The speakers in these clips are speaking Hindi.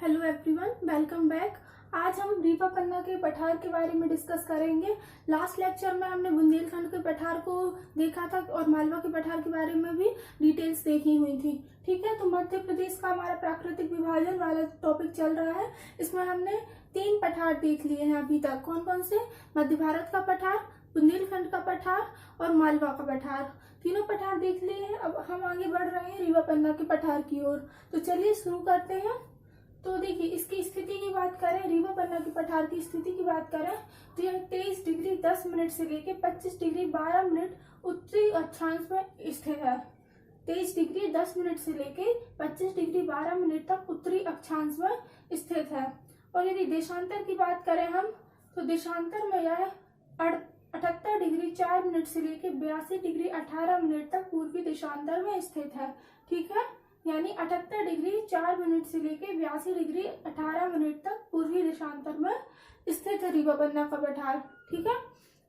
Hello everyone, welcome back. आज हम रीवा पन्ना के पठार के बारे में डिस्कस करेंगे। लास्ट लेक्चर में हमने बुंदेलखंड के पठार को देखा था और मालवा के पठार के बारे में भी डिटेल्स देखी हुई थी। ठीक है, तो मध्य प्रदेश का हमारा प्राकृतिक विभाजन वाला टॉपिक चल रहा है। इसमें हमने 3 पठार देख लिए हैं अभी तक। कौन कौन से? मध्य भारत का पठार, बुंदेलखंड का पठार और मालवा का पठार। तीनों पठार देख लिए हैं। अब हम आगे बढ़ रहे हैं रीवा पन्ना के पठार की ओर। तो चलिए शुरू करते हैं। तो देखिए, इसकी स्थिति की बात करें, रीवा पन्ना की पठार की स्थिति की बात करें तो यह 23 डिग्री 10 मिनट से लेकर 25 डिग्री 12 मिनट उत्तरी अक्षांश में स्थित है। 23 डिग्री 10 मिनट से लेकर 25 डिग्री 12 मिनट तक उत्तरी अक्षांश में स्थित है। और यदि देशांतर की बात करें हम, तो देशांतर में यह 78 डिग्री 4 मिनट से लेकर 82 डिग्री 18 मिनट तक पूर्वी देशांतर में स्थित है। ठीक है, यानी 78 डिग्री 4 मिनट से लेकर 82 डिग्री 18 मिनट तक पूर्वी देशांतर में स्थित है रीवा पन्ना का पठार। ठीक है,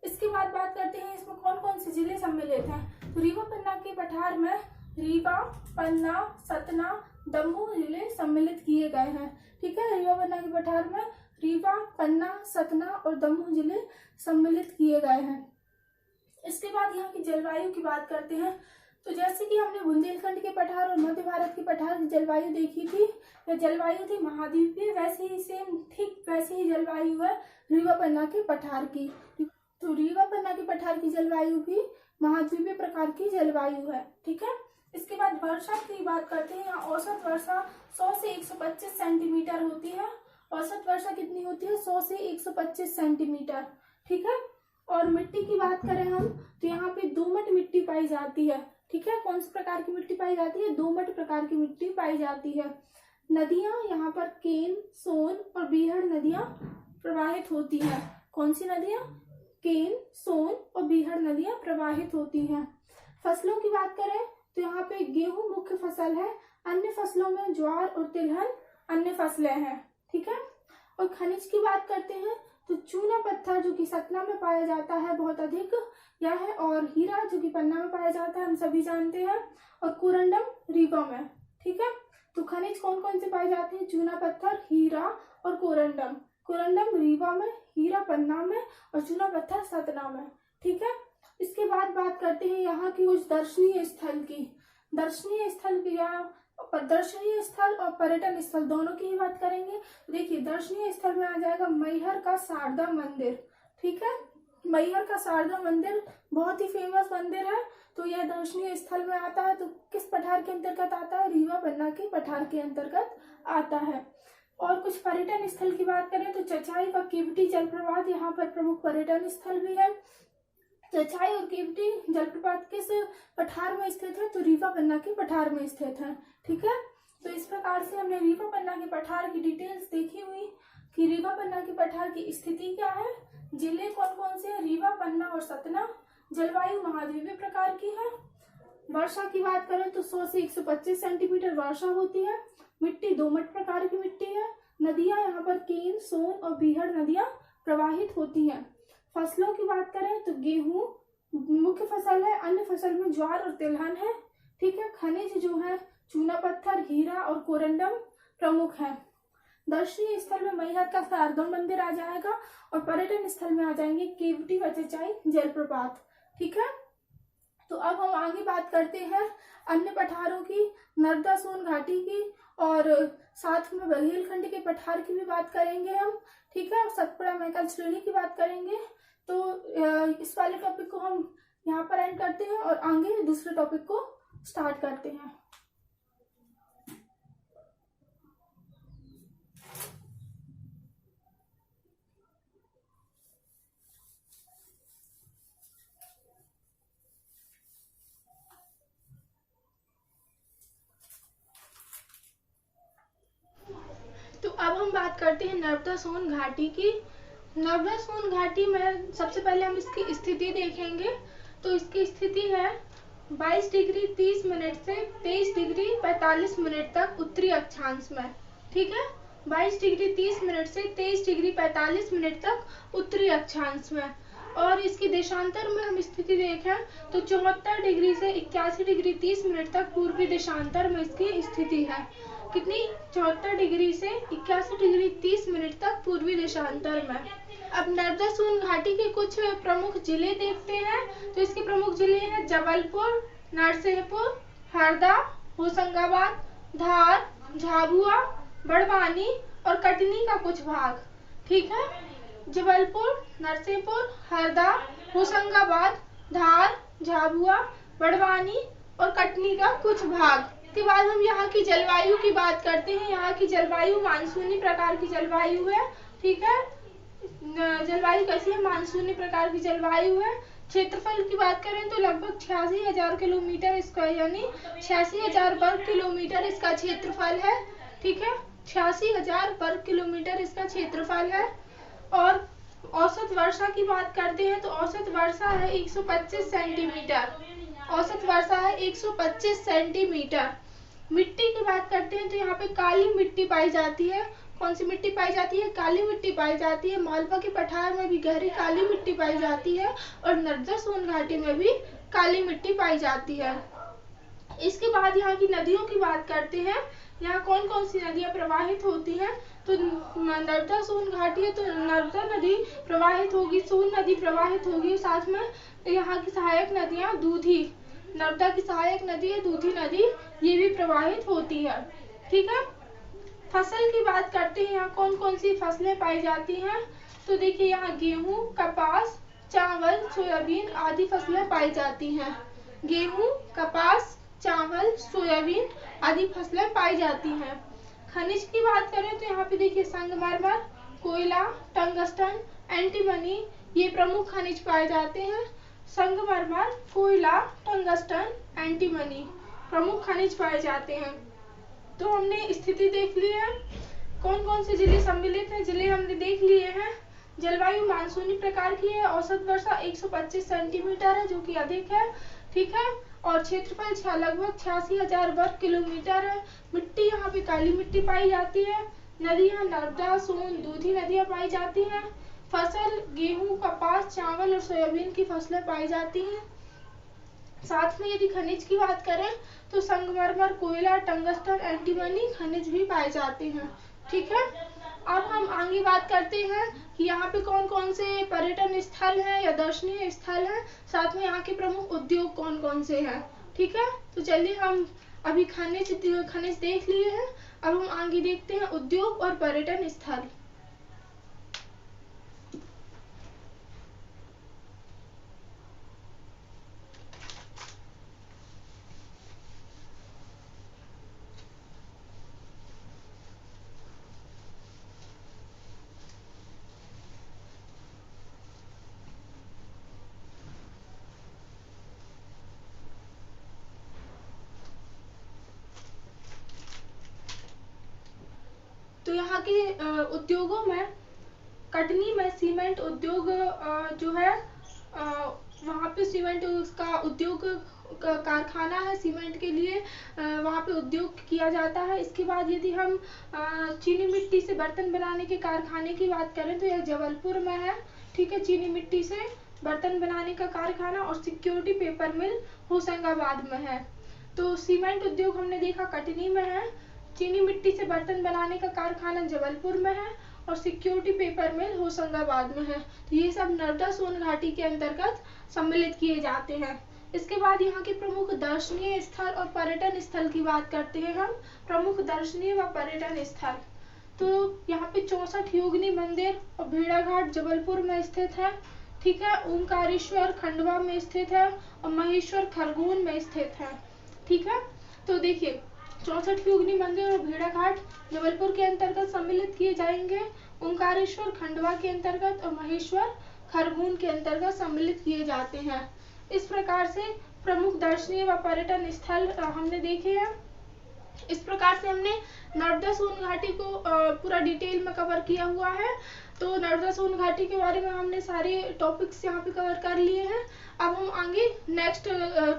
इसके बाद बात करते हैं इसमें कौन कौन से जिले सम्मिलित हैं। तो रीवा पन्ना के पठार में रीवा, पन्ना, सतना, दमोह जिले सम्मिलित किए गए हैं। ठीक है, रीवा पन्ना के पठार में रीवा, पन्ना, सतना और दमोह जिले सम्मिलित किए गए हैं। इसके बाद यहाँ की जलवायु की बात करते हैं। तो जैसे कि हमने बुंदेलखंड के पठार और मध्य भारत के पठार की जलवायु देखी थी, यह जलवायु थी महाद्वीपीय, वैसे ही सेम ठीक वैसे ही जलवायु है रीवा पन्ना के पठार की। तो रीवा पन्ना के पठार की जलवायु भी महाद्वीपीय प्रकार की जलवायु है। ठीक है, इसके बाद वर्षा की बात करते हैं। यहाँ औसत वर्षा 100 से 125 सेंटीमीटर होती है। औसत वर्षा कितनी होती है? 100 से 125 सेंटीमीटर। ठीक है, और मिट्टी की बात करें हम तो यहाँ पे दोमट मिट्टी पाई जाती है। ठीक है, कौन से प्रकार की मिट्टी पाई जाती है? दोमट प्रकार की मिट्टी पाई जाती है। नदियां यहाँ पर केन, सोन और बीहड़ नदियां प्रवाहित होती हैं। कौन सी नदियां? केन, सोन और बीहड़ नदियां प्रवाहित होती हैं। फसलों की बात करें तो यहाँ पे गेहूं मुख्य फसल है। अन्य फसलों में ज्वार और तिलहन अन्य फसलें हैं। ठीक है, और खनिज की बात करते हैं तो चूना पत्थर जो कि सतना में पाया जाता है बहुत अधिक यह है, और हीरा जो कि पन्ना में पाया जाता है हम सभी जानते हैं, और कोरंडम रीवा में। ठीक है, तो खनिज कौन कौन से पाए जाते हैं? चूना पत्थर, हीरा और कोरंडम। कोरंडम रीवा में, हीरा पन्ना में और चूना पत्थर सतना में। ठीक है, इसके बाद बात करते हैं यहाँ की कुछ दर्शनीय स्थल की। दर्शनीय स्थल की दर्शनीय स्थल और पर्यटन स्थल दोनों की ही बात करेंगे। देखिए, दर्शनीय स्थल में आ जाएगा मैहर का शारदा मंदिर। ठीक है, मैहर का शारदा मंदिर बहुत ही फेमस मंदिर है। तो यह दर्शनीय स्थल में आता है। तो किस पठार के अंतर्गत आता है? रीवा पन्ना के पठार के अंतर्गत आता है। और कुछ पर्यटन स्थल की बात करें तो चचाई का केवटी जलप्रपात यहाँ पर प्रमुख पर्यटन स्थल भी है। चचाई और केवटी जलप्रपात किस पठार में स्थित है? तो रीवा पन्ना के पठार में स्थित है। ठीक है, तो इस प्रकार से हमने रीवा पन्ना के पठार की डिटेल्स देखी हुई कि रीवा पन्ना के पठार की स्थिति क्या है, जिले कौन कौन से हैं, रीवा, पन्ना और सतना, जलवायु महाद्वीपीय प्रकार की है। वर्षा की बात करें तो 100 से 125 सेंटीमीटर वर्षा होती है। मिट्टी दोमट प्रकार की मिट्टी है। नदियां यहाँ पर केन, सोन और बीहड़ नदियां प्रवाहित होती हैं। फसलों की बात करें तो गेहूं मुख्य फसल है। अन्य फसल में ज्वार और तिलहन है। ठीक है, खनिज जो है चूना पत्थर, हीरा और कोरंडम प्रमुख है। दर्शनीय स्थल में मैहर का शारदा मंदिर आ जाएगा और पर्यटन स्थल में आ जाएंगे केवटी व चचाई जलप्रपात। ठीक है, तो अब हम आगे बात करते हैं अन्य पठारों की, नर्मदा सोन घाटी की, और साथ में बुंदेलखंड के पठार की भी बात करेंगे हम। ठीक है, और सतपुड़ा मैकल श्रेणी की बात करेंगे। तो इस वाले टॉपिक को हम यहाँ पर एंड करते हैं और आगे दूसरे टॉपिक को स्टार्ट करते हैं। तो अब हम बात करते हैं नर्मदा सोन घाटी की। नर्मदा सोन घाटी में सबसे पहले हम इसकी स्थिति देखेंगे। तो इसकी स्थिति है 22 डिग्री 30 मिनट से 23 डिग्री 45 मिनट तक उत्तरी अक्षांश में। ठीक है, 22 डिग्री 30 मिनट से 23 डिग्री 45 मिनट तक उत्तरी अक्षांश में। और इसकी देशांतर में हम स्थिति देखें तो 74 डिग्री से 81 डिग्री 30 मिनट तक पूर्वी देशांतर में इसकी स्थिति है। कितनी? 74 डिग्री से 81 डिग्री 30 मिनट तक पूर्वी देशांतर में। अब नर्मदा सोन घाटी के कुछ प्रमुख जिले देखते हैं। तो इसके प्रमुख जिले हैं जबलपुर, नरसिंहपुर, हरदा, होशंगाबाद, धार, झाबुआ, बड़वानी और कटनी का कुछ भाग। ठीक है, जबलपुर, नरसिंहपुर, हरदा, होशंगाबाद, धार, झाबुआ, बड़वानी और कटनी का कुछ भाग। इसके बाद हम यहाँ की जलवायु की बात करते हैं। यहाँ की जलवायु मानसूनी प्रकार की जलवायु है। ठीक है, जलवायु कैसी है? मानसूनी प्रकार की जलवायु है। क्षेत्रफल की बात करें तो लगभग 86,000 किलोमीटर स्क्वायर यानी 86,000 वर्ग किलोमीटर इसका क्षेत्रफल है। ठीक है, 86,000 वर्ग किलोमीटर इसका क्षेत्रफल है। और औसत वर्षा की बात करते हैं तो औसत वर्षा है 125 सेंटीमीटर। औसत वर्षा है 125 सेंटीमीटर। मिट्टी की बात करते हैं तो यहाँ पे काली मिट्टी पाई जाती है। कौन सी मिट्टी पाई जाती है? काली मिट्टी पाई जाती है। मालवा के पठार में भी गहरी काली मिट्टी पाई जाती है और नर्मदा सोन घाटी में भी काली मिट्टी पाई जाती है। इसके बाद यहाँ की नदियों की बात करते हैं। यहाँ कौन कौन सी नदियाँ प्रवाहित होती हैं? तो नर्मदा सोन घाटी है तो नर्मदा नदी प्रवाहित होगी, सोन नदी प्रवाहित होगी, साथ में यहाँ की सहायक नदियाँ दूधी, नर्मदा की सहायक नदी है दूधी नदी, ये भी प्रवाहित होती है। ठीक है, फसल की बात करते हैं। यहाँ कौन कौन सी फसलें पाई जाती हैं? तो देखिए यहाँ गेहूं, कपास, चावल, सोयाबीन आदि फसलें पाई जाती हैं। गेहूं, कपास, चावल, सोयाबीन आदि फसलें पाई जाती हैं। खनिज की बात करें तो यहाँ पे देखिए संगमरमर, कोयला, टंगस्टन, एंटीमनी ये प्रमुख खनिज पाए जाते हैं। संगमरमर, कोयला, टंगस्टन, एंटीमनी प्रमुख खनिज पाए जाते हैं। तो हमने स्थिति देख ली है। कौन कौन से जिले सम्मिलित हैं? जिले हमने देख लिए हैं। जलवायु मानसूनी प्रकार की है। औसत वर्षा 125 सेंटीमीटर है जो कि अधिक है। ठीक है, और क्षेत्रफल लगभग 86,000 वर्ग किलोमीटर है। मिट्टी यहाँ पे काली मिट्टी पाई जाती है। नदियाँ नर्मदा, सोन, दूधी नदियाँ पाई जाती हैं। फसल गेहूं, कपास, चावल और सोयाबीन की फसलें पाई जाती हैं। साथ में यदि खनिज की बात करें तो संगमरमर, कोयला, टंगस्टन, एंटीमनी खनिज भी पाए जाते हैं। ठीक है, अब हम आगे बात करते हैं कि यहाँ पे कौन कौन से पर्यटन स्थल हैं या दर्शनीय स्थल हैं, साथ में यहाँ के प्रमुख उद्योग कौन कौन से हैं। ठीक है, तो चलिए हम अभी खनिज देख लिए हैं। अब हम आगे देखते हैं उद्योग और पर्यटन स्थल। तो यहाँ के उद्योगों में कटनी में सीमेंट उद्योग जो है वहाँ पे सीमेंट का उद्योग कारखाना है सीमेंट के लिए, वहाँ पे उद्योग किया जाता है। इसके बाद यदि हम चीनी मिट्टी से बर्तन बनाने के कारखाने की बात करें तो यह जबलपुर में है। ठीक है, चीनी मिट्टी से बर्तन बनाने का कारखाना और सिक्योरिटी पेपर मिल होशंगाबाद में है। तो सीमेंट उद्योग हमने देखा कटनी में है, चीनी मिट्टी से बर्तन बनाने का कारखाना जबलपुर में है और सिक्योरिटी पेपर मिल होशंगाबाद में है। तो ये सब नर्मदा सोन घाटी के अंतर्गत सम्मिलित किए जाते हैं। इसके बाद यहाँ के प्रमुख दर्शनीय स्थल और पर्यटन स्थल की बात करते हैं हम। प्रमुख दर्शनीय व पर्यटन स्थल, तो यहाँ पे 64 योगिनी मंदिर और भेड़ाघाट जबलपुर में स्थित है। ठीक है, ओंकारेश्वर खंडवा में स्थित है और महेश्वर खरगोन में स्थित है। ठीक है, तो देखिए 64 योगिनी मंदिर और भेड़ाघाट जबलपुर के अंतर्गत सम्मिलित किए जाएंगे। ओंकारेश्वर खंडवा के अंतर्गत और महेश्वर खरगोन के अंतर्गत सम्मिलित किए जाते हैं। इस प्रकार से प्रमुख दर्शनीय व पर्यटन स्थल हमने देखे हैं। इस प्रकार से हमने नर्मदा सोन घाटी को पूरा डिटेल में कवर किया हुआ है। तो नर्मदा सोन घाटी के बारे में हमने सारे टॉपिक्स यहाँ पे कवर कर लिए हैं। अब हम आगे नेक्स्ट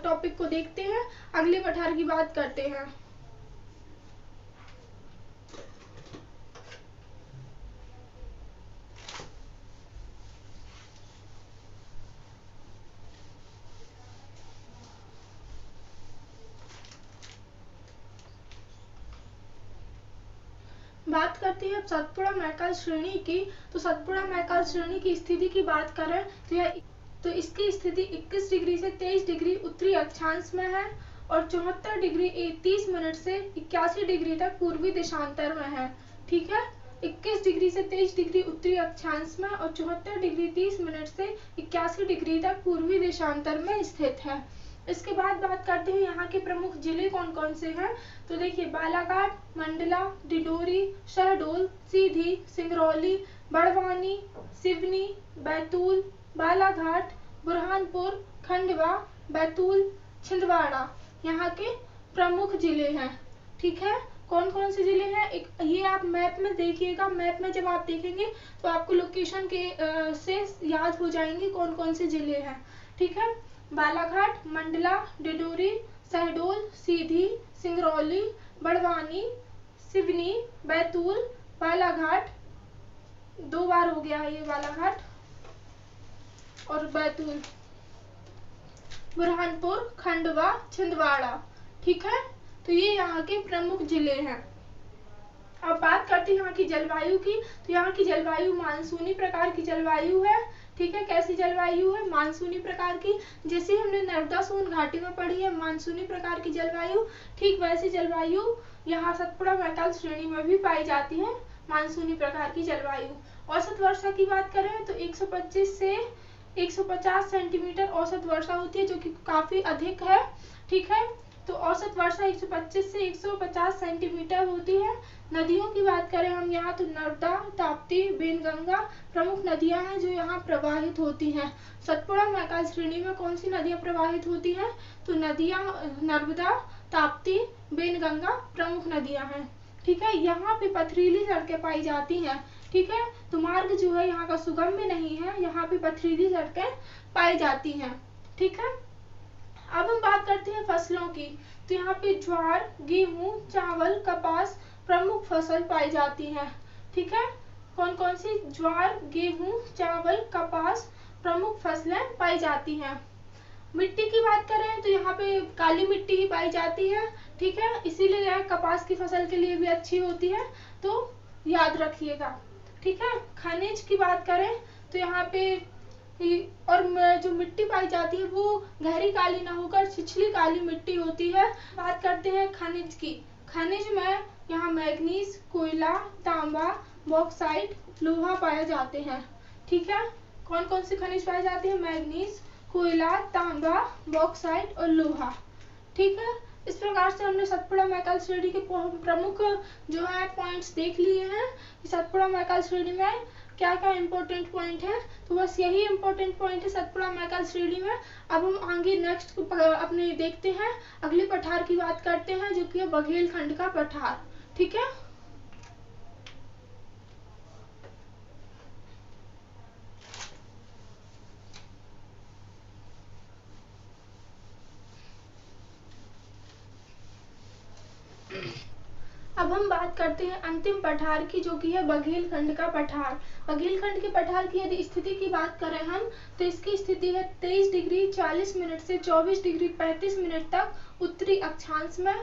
टॉपिक को देखते हैं, अगले पठार की बात करते हैं। बात करते हैं सतपुड़ा मैकाल श्रेणी की। तो सतपुड़ा मैकाल श्रेणी की स्थिति की बात करें तो इसकी स्थिति 21 डिग्री से 23 डिग्री उत्तरी अक्षांश में है और 74 डिग्री 30 मिनट से 81 डिग्री तक पूर्वी देशांतर में है। ठीक है, 21 डिग्री से 23 डिग्री उत्तरी अक्षांश में और 74 डिग्री 30 मिनट से 81 डिग्री तक पूर्वी देशांतर में स्थित है। इसके बाद बात करते हैं यहाँ के प्रमुख जिले कौन कौन से हैं। तो देखिए, बालाघाट, मंडला, डिडोरी, शहडोल, सीधी, सिंगरौली, बड़वानी, सिवनी, बैतूल, बालाघाट, बुरहानपुर, खंडवा, बैतूल, छिंदवाड़ा यहाँ के प्रमुख जिले हैं। ठीक है, कौन कौन से जिले हैं ये आप मैप में देखिएगा। मैप में जब आप देखेंगे तो आपको लोकेशन के से याद हो जाएंगे कौन कौन से जिले हैं। ठीक है, बालाघाट, मंडला, डिडोरी, शहडोल, सीधी, सिंगरौली, बड़वानी, सिवनी, बैतूल, बालाघाट, 2 बार हो गया है ये बालाघाट और बैतूल, बुरहानपुर, खंडवा, छिंदवाड़ा। ठीक है, तो ये यहाँ के प्रमुख जिले हैं। अब बात करते हैं यहाँ की जलवायु की। तो यहाँ की जलवायु मानसूनी प्रकार की जलवायु है। ठीक है, कैसी जलवायु है? मानसूनी प्रकार की। जैसे हमने नर्मदा सोन घाटी में पढ़ी है मानसूनी प्रकार की जलवायु, ठीक वैसी जलवायु यहाँ सतपुड़ा मैकाल श्रेणी में भी पाई जाती है, मानसूनी प्रकार की जलवायु। औसत वर्षा की बात करें तो 125 से 150 सेंटीमीटर औसत वर्षा होती है, जो कि काफी अधिक है। ठीक है, तो औसत वर्षा 125 से 150 सेंटीमीटर होती है। नदियों की बात करें हम यहाँ तो नर्मदा, ताप्ती, बेनगंगा प्रमुख नदियां हैं जो यहाँ प्रवाहित होती हैं। सतपुड़ा मैकाल श्रेणी में कौन सी नदियां प्रवाहित होती हैं? तो नदियां नर्मदा, ताप्ती, बेनगंगा प्रमुख नदियां हैं। ठीक है, यहाँ पे पथरीली सड़कें पाई जाती हैं। ठीक है, तो मार्ग जो है यहाँ का सुगम्य नहीं है, यहाँ पे पथरीली सड़कें पाई जाती हैं। ठीक है, अब हम बात करते हैं फसलों की। तो यहाँ पे ज्वार, गेहूं, चावल, कपास प्रमुख फसल पाई जाती हैं। ठीक है, कौन कौन सी? ज्वार, गेहूं, चावल, कपास प्रमुख फसलें पाई जाती हैं। मिट्टी की बात करें तो यहाँ पे काली मिट्टी ही पाई जाती है। ठीक है, इसीलिए यह कपास की फसल के लिए भी अच्छी होती है, तो याद रखिएगा। ठीक है, खनिज की बात करें तो यहाँ पे और जो मिट्टी पाई जाती है वो गहरी काली ना होकर छिछली काली मिट्टी होती है। बात करते हैं खनिज की। खनिज में यहाँ मैग्नीज, कोयला, तांबा, बॉक्साइट, लोहा पाए जाते हैं। ठीक है, कौन कौन से खनिज पाए जाते हैं? मैग्नीज, कोयला, तांबा, बॉक्साइट और लोहा। ठीक है, इस प्रकार से हमने सतपुड़ा मैकाल श्रेणी के प्रमुख जो है पॉइंट्स देख लिए हैं। सतपुड़ा मैकाल श्रेणी में क्या क्या इम्पोर्टेंट पॉइंट है, तो बस यही इम्पोर्टेंट पॉइंट है सतपुड़ा मैकाल श्रेणी में। अब हम आगे नेक्स्ट अपने देखते हैं, अगले पठार की बात करते हैं जो कि है बघेलखंड का पठार। ठीक है, अब हम बात करते हैं अंतिम पठार की जो कि है बघेलखंड का पठार। बघेलखंड के पठार की यदि स्थिति की बात करें हम तो इसकी स्थिति है 23 डिग्री 40 मिनट से 24 डिग्री 35 मिनट तक उत्तरी अक्षांश में।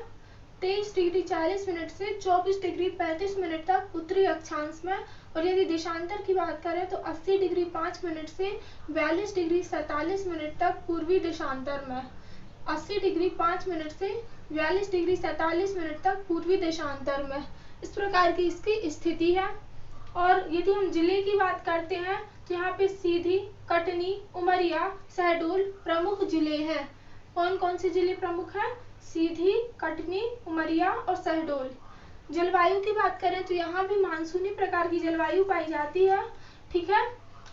23 डिग्री 40 मिनट से 24 डिग्री 35 मिनट तक उत्तरी अक्षांश में। और यदि देशांतर की बात करें तो 80 डिग्री 5 मिनट से 42 डिग्री 47 मिनट तक पूर्वी देशांतर में। 80 डिग्री 5 मिनट से 42 डिग्री 47 मिनट तक पूर्वी देशांतर में। इस प्रकार की इसकी स्थिति है। और यदि हम जिले की बात करते हैं तो यहाँ पे सीधी, कटनी, उमरिया, शहडोल प्रमुख जिले हैं। कौन कौन से जिले प्रमुख हैं? सीधी, कटनी, उमरिया और शहडोल। जलवायु की बात करें तो यहाँ भी मानसूनी प्रकार की जलवायु पाई जाती है। ठीक है,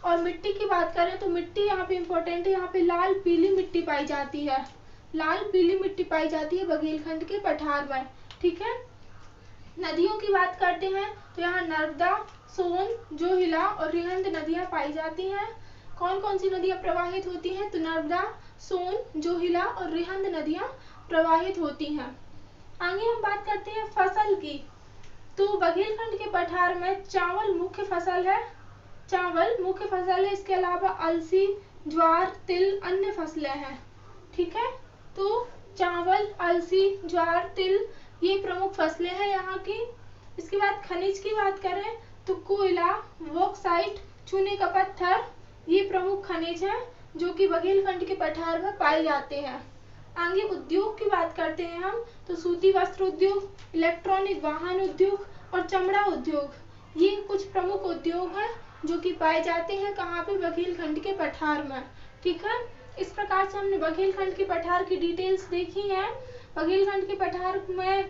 और मिट्टी की बात करें तो मिट्टी यहाँ पे इम्पोर्टेंट है, यहाँ पे लाल पीली मिट्टी पाई जाती है। लाल पीली मिट्टी पाई जाती है बघेलखंड के पठार में। ठीक है, नदियों की बात करते हैं तो यहाँ नर्मदा, सोन, जोहिला और रिहंद नदियां पाई जाती हैं। कौन कौन सी नदियां प्रवाहित होती हैं? तो नर्मदा, सोन, जोहिला और रिहंद नदियां प्रवाहित होती हैं। आगे हम बात करते हैं फसल की। तो बघेलखंड के पठार में चावल मुख्य फसल है। चावल मुख्य फसल है, इसके अलावा अलसी, ज्वार, तिल अन्य फसलें हैं। ठीक है, तो चावल, अलसी, ज्वार, तिल ये प्रमुख फसलें हैं यहाँ की। इसके बाद खनिज की बात करें तो कोयला, बॉक्साइट, चूने का पत्थर, ये प्रमुख खनिज हैं जो कि बघेलखंड के पठार में पाए जाते हैं। आगे उद्योग की बात करते हैं हम तो सूती वस्त्र उद्योग, इलेक्ट्रॉनिक वाहन उद्योग और चमड़ा उद्योग, ये कुछ प्रमुख उद्योग हैं जो कि पाए जाते हैं कहाँ पे, बघेलखंड के पठार में। ठीक है, इस प्रकार से हमने बघेलखंड के पठार की डिटेल्स देखी है। बघेलखंड के पठार में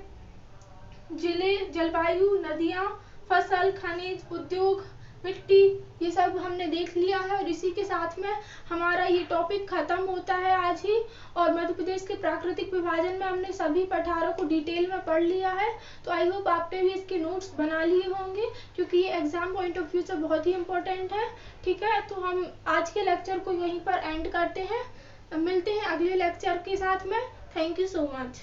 जिले, जलवायु, नदियां, फसल, खनिज, उद्योग, मिट्टी, ये सब हमने देख लिया है और इसी के साथ में हमारा ये टॉपिक खत्म होता है आज ही। और मध्य प्रदेश के प्राकृतिक विभाजन में हमने सभी पठारों को डिटेल में पढ़ लिया है। तो आई होप आपने भी इसके नोट्स बना लिए होंगे क्योंकि ये एग्जाम पॉइंट ऑफ व्यू से बहुत ही इम्पोर्टेंट है। ठीक है, तो हम आज के लेक्चर को यहीं पर एंड करते हैं, मिलते हैं अगले लेक्चर के साथ में। Thank you so much.